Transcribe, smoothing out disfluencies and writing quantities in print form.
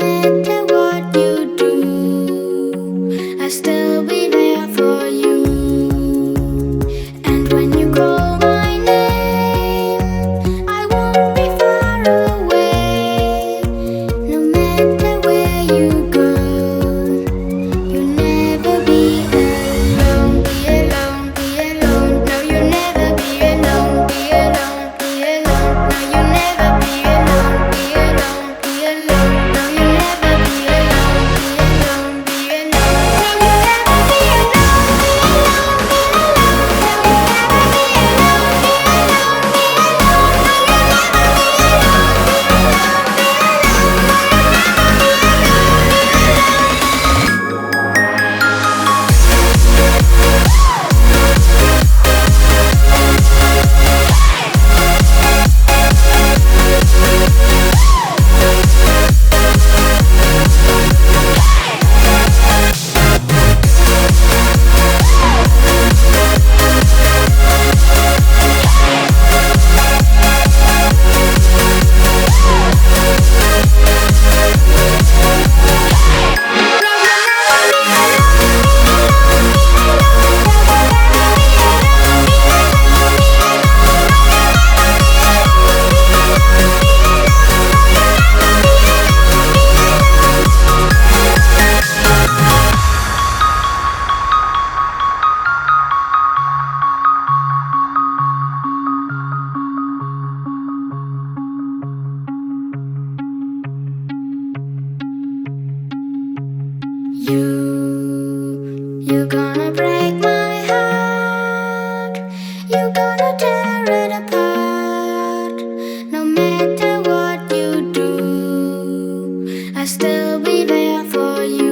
matter what you do, I'll still be there for you. And when you call my name, I won't be far away. No matter where you go, you'll never be alone. Be alone, be alone. No, you'll never be alone. Be alone, be alone. No, you'll never be alone. Be alone, be alone. No, you'll never be alone. Be alone, be alone. No, you'll never be alone. You're gonna break my heart. You're gonna tear it apart. No matter what you do, I'll still be there for you.